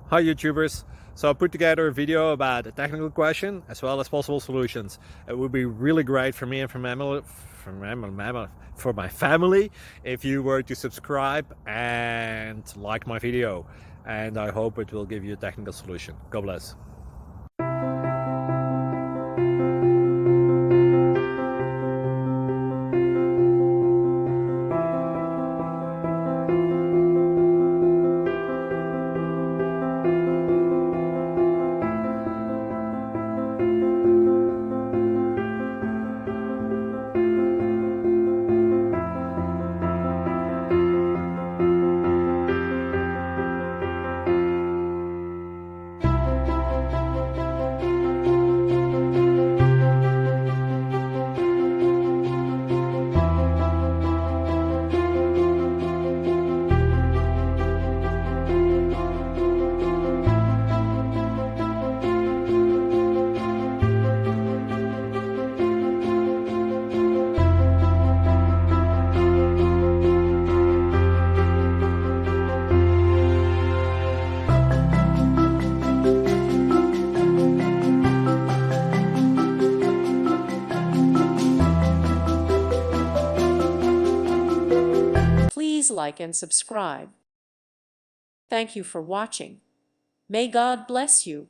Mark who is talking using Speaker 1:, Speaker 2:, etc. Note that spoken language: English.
Speaker 1: Hi YouTubers! So I put together a video about a technical question as well as possible solutions. It would be really great for me and for my family if you were to subscribe and like my video, and I hope it will give you a technical solution. God bless.
Speaker 2: Please like and subscribe. Thank you for watching. May God bless you.